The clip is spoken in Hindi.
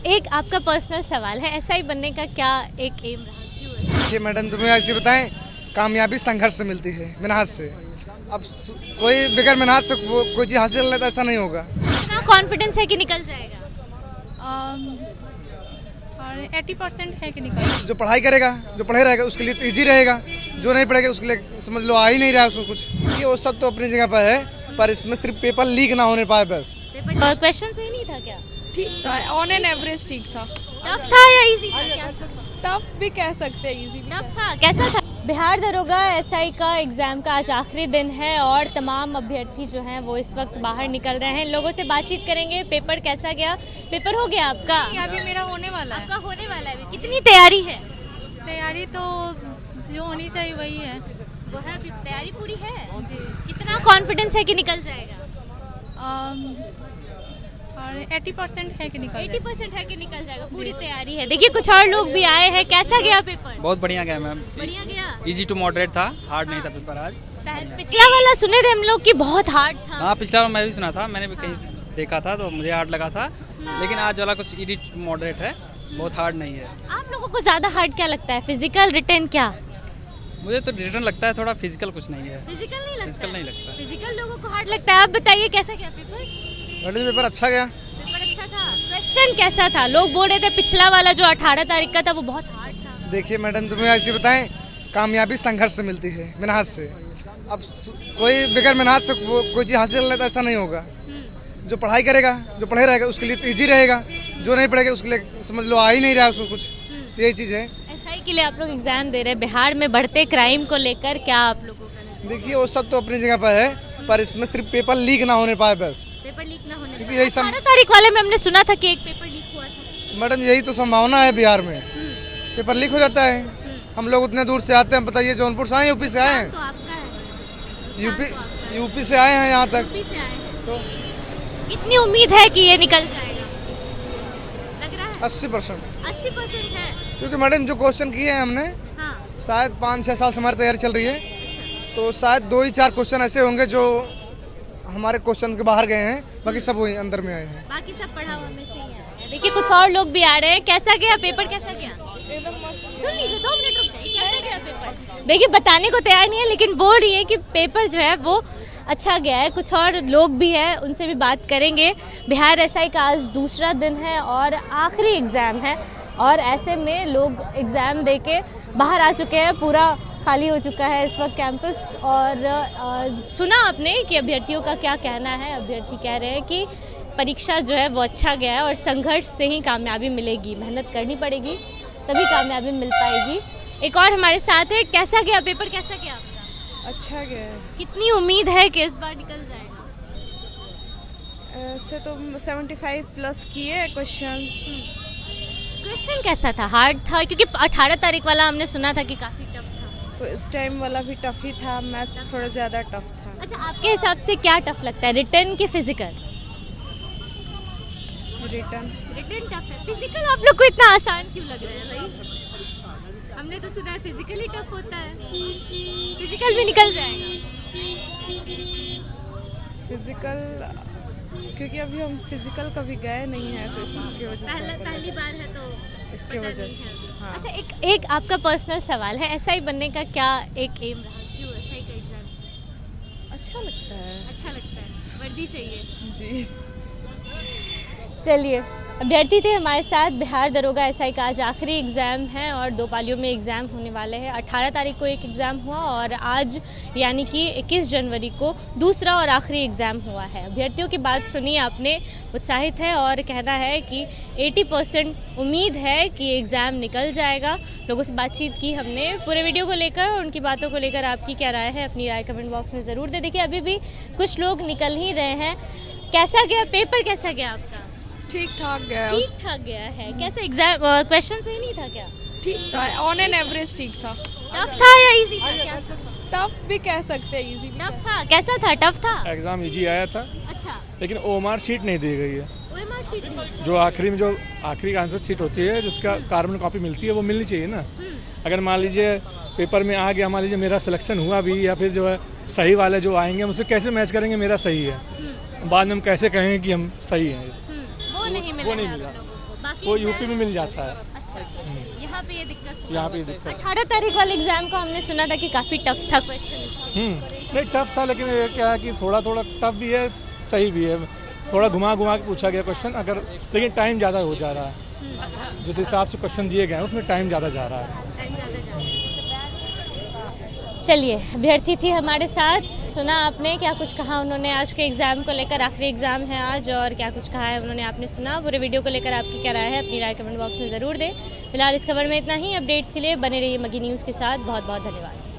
एक आपका पर्सनल सवाल है, एसआई बनने का क्या एक एम रहा? देखिए मैडम, तुम्हें ऐसे बताएं, कामयाबी संघर्ष से मिलती है, मेहनत से। अब कोई बगैर मेहनत से कोई चीज़ हासिल कर लेता, ऐसा नहीं होगा। कितना कॉन्फिडेंस है कि निकल जाएगा? और 80% है कि निकल। जो पढ़ाई करेगा, जो पढ़े रहेगा उसके लिए तो ईजी रहेगा, जो नहीं पढ़ेगा उसके लिए समझ लो आ ही नहीं रहा है उसको कुछ। ये वो सब तो अपनी जगह पर है, पर इसमें सिर्फ पेपर लीक ना होने पाए बस। क्वेश्चन सही नहीं था क्या? ठीक था, ऑन एन एवरेज ठीक था। टफ था या इजी था? क्या टफ भी कह सकते हैं, इजी भी टफ था? कैसा था? बिहार दरोगा एसआई का एग्जाम का आज आखिरी दिन है और तमाम अभ्यर्थी जो हैं वो इस वक्त बाहर निकल रहे हैं। लोगों से बातचीत करेंगे। पेपर कैसा गया? पेपर हो गया आपका? अभी मेरा होने वाला है। आपका होने वाला है। कितनी तैयारी है? तैयारी तो जो होनी चाहिए वही है। वो है, अभी तैयारी पूरी है जी। कितना कॉन्फिडेंस है कि निकल जाएगा? और 80% है कि निकल 80% है कि निकल जाएगा। पूरी तैयारी है। देखिए कुछ और लोग भी आए हैं। कैसा गया पेपर? बहुत बढ़िया गया मैम। बढ़िया गया। इजी टू मॉडरेट था, हार्ड नहीं था पेपर आज। पिछला वाला सुने थे हम लोग कि बहुत हार्ड था। हाँ, पिछला वाला मैं भी सुना था, मैंने भी कहीं देखा था तो मुझे हार्ड लगा था, लेकिन आज वाला कुछ इजी टू मॉडरेट है, बहुत हार्ड नहीं है। आप लोगों को ज्यादा हार्ड क्या लगता है, फिजिकल रिटर्न क्या? मुझे तो रिटर्न लगता है थोड़ा, फिजिकल कुछ नहीं है। फिजिकल नहीं लगता? फिजिकल नहीं लगता। फिजिकल लोगों को हार्ड लगता है। आप बताइए कैसा गया पेपर? मैडम पेपर अच्छा गया। पेपर अच्छा था। क्वेश्चन कैसा था? लोग बोल रहे थे पिछला वाला जो 18 तारीख का था वो बहुत हार्ड था। देखिए मैडम, तुम्हें ऐसे बताएं, कामयाबी संघर्ष से मिलती है, मेहनत से। अब कोई बगैर मेहनत से कोई चीज़ हासिल कर लेता, ऐसा नहीं होगा। जो पढ़ाई करेगा, जो पढ़े रहेगा उसके लिए तो ईजी रहेगा, जो नहीं पढ़ेगा उसके लिए समझ लो आ ही नहीं रहा है उसको कुछ। यही चीज़ है। एसआई के लिए आप लोग एग्जाम दे रहे हैं। बिहार में बढ़ते क्राइम को लेकर क्या आप लोगों का? देखिए वो सब तो अपनी जगह पर है, पर इसमें सिर्फ पेपर लीक ना होने पाए बस। पेपर लीक ना होने क्योंकि पाए। यही सब 18 तारीख वाले में हमने सुना था कि एक पेपर लीक हुआ था। मैडम यही तो संभावना है बिहार में, पेपर लीक हो जाता है। हम लोग उतने दूर से आते हैं, बताइए जौनपुर से आए, यूपी से आए हैं। तो आपका है? यूपी से आए हैं यहाँ तक। यूपी से आए हैं। तो कितनी उम्मीद है कि ये निकल जाएगा? लग रहा है 80%। 80% है। क्योंकि मैडम जो क्वेश्चन किए हैं हमने, हाँ। शायद 5-6 साल से हमारी तैयारी चल रही है, तो शायद 2 ही 4 क्वेश्चन ऐसे होंगे जो हमारे क्वेश्चन के बाहर गए हैं, बाकी सब वही अंदर में आए हैं। बाकी सब पढ़ा हुआ में से ही आया है। देखिए कुछ और लोग भी आ रहे हैं। कैसा गया पेपर? कैसा गया? सुन लीजिए, 2 मिनट रुक जाइए। कैसा गया पेपर? देखिए बताने को तैयार नहीं है, लेकिन बोल रही है कि पेपर जो है वो अच्छा गया है। कुछ और लोग भी हैं, उनसे भी बात करेंगे। बिहार एसआई का आज दूसरा दिन है और आखिरी एग्ज़ाम है, और ऐसे में लोग एग्ज़ाम दे के बाहर आ चुके हैं। पूरा खाली हो चुका है इस वक्त कैंपस। और सुना आपने कि अभ्यर्थियों का क्या कहना है। अभ्यर्थी कह रहे हैं कि परीक्षा जो है वो अच्छा गया है और संघर्ष से ही कामयाबी मिलेगी, मेहनत करनी पड़ेगी तभी कामयाबी मिल पाएगी। एक और हमारे साथ है। कैसा गया पेपर? कैसा गया आपका? अच्छा गया है। कितनी उम्मीद है कि इस बार निकल जाएगा? ऐसे तो 75 प्लस किए क्वेश्चन। क्वेश्चन कैसा था? हार्ड था? क्योंकि 18 तारीख वाला हमने सुना था कि काफी टफ था। तो इस टाइम वाला भी टफ ही था, मैथ्स थोड़ा ज़्यादा टफ था। अच्छा, आपके हिसाब से क्या टफ लगता है, रिटर्न की फिजिकल? रिटर्न टफ है। फिजिकल आप लोग को इतना आसान क्यों लग रहा है भाई? हमने तो सुना है फिजिकल ही टफ होता है। फिजिकल भी निकल जाएगा? फिजिकल, क्योंकि अभी हम फिजिकल कभी गए नहीं हैं, तो इसकी वजह से पहली बार है तो इसके वजह से। हाँ। अच्छा, एक आपका पर्सनल सवाल है। एसआई बनने का क्या एक एम रहा? क्यों एसआई का एग्जाम अच्छा लगता है। अच्छा लगता है? वर्दी चाहिए जी। चलिए, अभ्यर्थी थे हमारे साथ। बिहार दरोगा एसआई का आज आखिरी एग्ज़ाम है और 2 पालियों में एग्ज़ाम होने वाले हैं। 18 तारीख को एक एग्ज़ाम हुआ और आज यानी कि 21 जनवरी को दूसरा और आखिरी एग्ज़ाम हुआ है। अभ्यर्थियों की बात सुनी आपने, उत्साहित है और कहना है कि 80% उम्मीद है कि एग्ज़ाम निकल जाएगा। लोगों से बातचीत की हमने पूरे वीडियो को लेकर और उनकी बातों को लेकर। आपकी क्या राय है? अपनी राय कमेंट बॉक्स में ज़रूर दे। देखिए अभी भी कुछ लोग निकल ही रहे हैं। कैसा गया पेपर? कैसा गया आपका? ठीक ठाक गया। ठीक ठाक गया है। कैसे एग्जाम क्वेश्चन सही नहीं था क्या? ठीक था, ऑन एन एवरेज ठीक था। टफ था या इजी था? क्या टफ भी कह सकते हैं, इजी भी। टफ था? कैसा था? टफ था? एग्जाम इजी आया था, अच्छा। लेकिन ओएमआर शीट नहीं दी गई है। ओएमआर शीट नहीं? जो आखिरी में जो आखिरी का आंसर शीट होती है, जिसका कार्बन कॉपी मिलती है, वो मिलनी चाहिए ना। अगर मान लीजिए पेपर में आ गया, मान लीजिए मेरा सिलेक्शन हुआ भी, या फिर जो है सही वाले जो आएंगे हम उससे कैसे मैच करेंगे मेरा सही है, बाद में हम कैसे कहेंगे कि हम सही हैं। वो नहीं मिला। वो नहीं मिला। बाकी वो यूपी में मिल जाता है। अच्छा, यहाँ पे ये दिक्कत। यहाँ पे ये दिक्कत। 18 तारीख वाले एग्जाम को हमने सुना था कि काफी टफ था क्वेश्चन। नहीं टफ था, लेकिन ये क्या है कि थोड़ा थोड़ा टफ भी है, सही भी है। थोड़ा घुमा के पूछा गया क्वेश्चन, अगर लेकिन टाइम ज़्यादा हो जा रहा है। जिस हिसाब से क्वेश्चन दिए गए हैं उसमें टाइम ज़्यादा जा रहा है। चलिए, अभ्यर्थी थी हमारे साथ, सुना आपने क्या कुछ कहा उन्होंने आज के एग्जाम को लेकर। आखिरी एग्जाम है आज और क्या कुछ कहा है उन्होंने आपने सुना। पूरे वीडियो को लेकर आपकी क्या राय है अपनी राय कमेंट बॉक्स में ज़रूर दें। फिलहाल इस खबर में इतना ही। अपडेट्स के लिए बने रहिए मगी न्यूज़ के साथ। बहुत बहुत धन्यवाद।